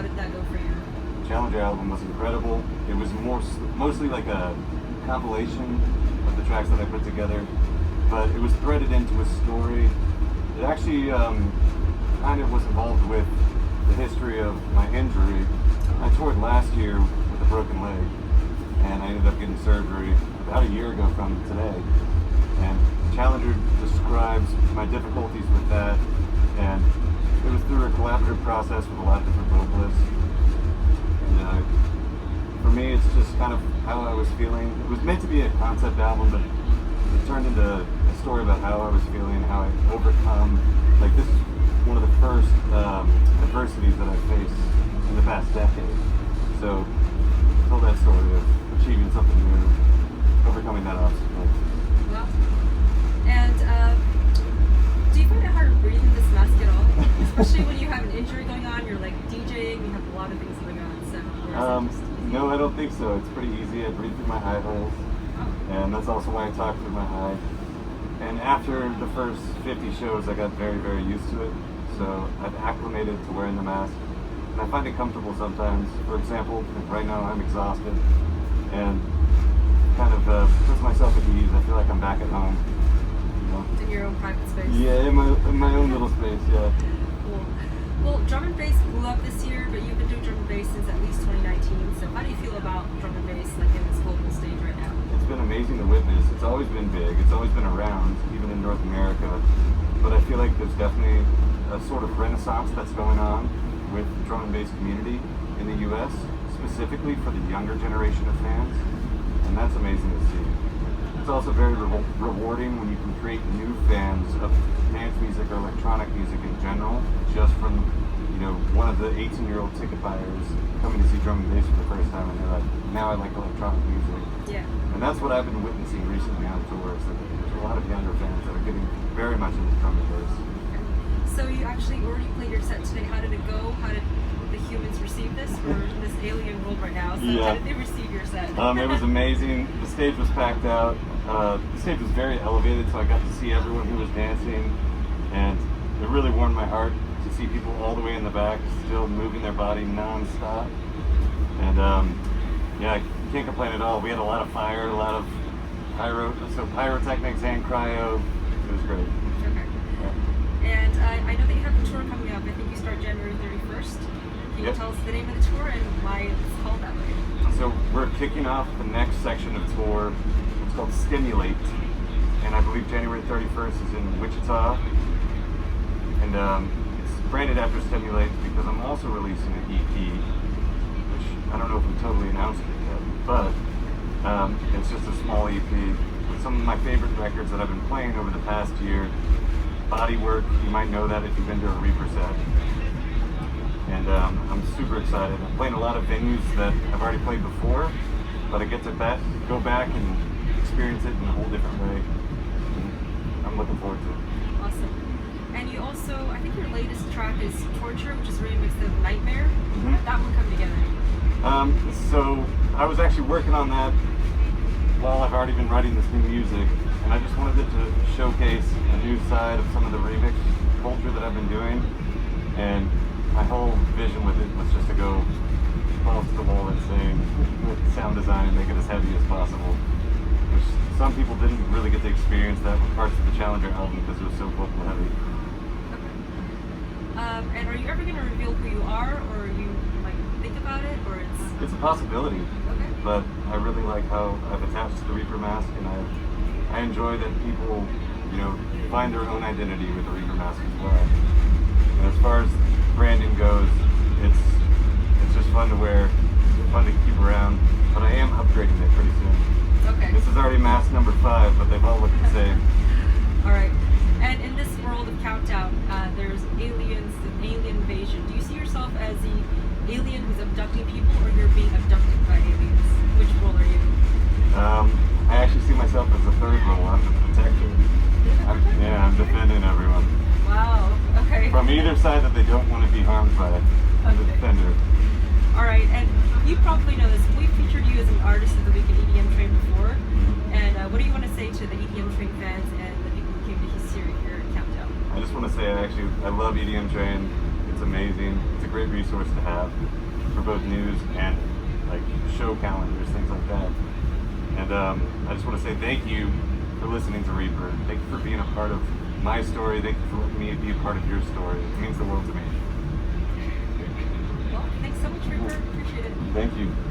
How did that go for you? Challenger album was incredible. It was mostly like a compilation of the tracks that I put together, but it was threaded into a story. It actually kind of was involved with the history of my injury. I toured last year with a broken leg, and I ended up getting surgery about a year ago from today. And Challenger describes my difficulties with that, and it was through a collaborative process with a lot of different vocalists. And for me, it's just kind of how I was feeling. It was meant to be a concept album, but it turned into a story about how I was feeling, how I overcome. Like, this is one of the first adversities that I faced in the past decade. So, tell that story of achieving something new, overcoming that obstacle. Well, and do you find it hard to breathe in this mask at all? Especially when you have an injury going on, you're like DJing, you have a lot of things going on. So, no, I don't think so. It's pretty easy. I breathe through my high holes, and that's also why I talk through my high. And after the first 50 shows, I got very, very used to it. So I've acclimated to wearing the mask, and I find it comfortable sometimes. For example, right now I'm exhausted, and kind of puts myself at ease. I feel like I'm back at home. You know? In your own private space. Yeah, in my own little space. Yeah. Cool. Well, drum and bass blew up this year, but you've been doing drum and bass since at least 2019. So how do you feel about drum and bass, like in this global stage right now? It's been amazing to witness. It's always been big. It's always been around, even in North America. But I feel like there's definitely a sort of renaissance that's going on with the drum and bass community in the U.S., specifically for the younger generation of fans, and that's amazing to see. It's also very rewarding when you can create new fans of dance music or electronic music in general, just from, one of the 18-year-old ticket buyers coming to see drum and bass for the first time, and they're like, now I like electronic music. Yeah. And that's what I've been witnessing recently on tour, is that there's a lot of younger fans that are getting very much into drum and bass. So you actually already played your set today. How did it go? How did the humans receive this? We're in this alien world right now, so how did they receive your set? It was amazing. The stage was packed out. The stage was very elevated, so I got to see everyone who was dancing, and it really warmed my heart to see people all the way in the back still moving their body non-stop. And I can't complain at all. We had a lot of fire, a lot of pyrotechnics and cryo. It was great. Okay. Yeah. And I know that you have a tour coming up. I think you start January 31st. Can you tell us the name of the tour and why it's called that way? So we're kicking off the next section of tour. It's called Stimulate, and I believe January 31st is in Wichita, and it's branded after Stimulate because I'm also releasing an EP, which I don't know if we totally announced it yet, but it's just a small EP with some of my favorite records that I've been playing over the past year. Bodywork, you might know that if you've been to a Reaper set. And I'm super excited. I'm playing a lot of venues that I've already played before, but I get to go back and experience it in a whole different way. And I'm looking forward to it. Awesome. And you also, I think your latest track is Torture, which is remixed of Nightmare. How did that one come together? So I was actually working on that while I've already been writing this new music, and I just wanted it to showcase a new side of some of the remix culture that I've been doing. And my whole vision with it was just to go balls to the wall and sing with sound design and make it as heavy as possible, which some people didn't really get to experience that with parts of the Challenger album because it was so vocal heavy. Okay. And are you ever going to reveal who you are, or you might think about it, or It's a possibility. Okay. But I really like how I've attached to the Reaper mask, and I enjoy that people, find their own identity with the Reaper mask as well. And as far as branding goes, it's just fun to wear, fun to keep around, but I am upgrading it pretty soon. Okay. This is already mask number 5, but they've all looked the same. Alright. And in this world of Countdown, there's aliens and alien invasion. Do you see yourself as the alien who's abducting people, or you're being abducted by aliens? Which role are you? I actually see myself as the third role. I'm the protector. I'm defending everyone. Wow. Okay. From either side that they don't want to be harmed by. I'm the defender. Alright, and you probably know this. We featured you as an artist of the week at Edmtrain before. And what do you want to say to the Edmtrain fans and the people who came to see you here at Countdown? I just want to say I love Edmtrain. It's It's amazing. It's a great resource to have for both news and like show calendars, things like that. And I just want to say thank you for listening to Reaper. Thank you for being a part of my story. Thank you for letting me be a part of your story. It means the world to me. Well, thanks so much, Reaper. Appreciate it. Thank you.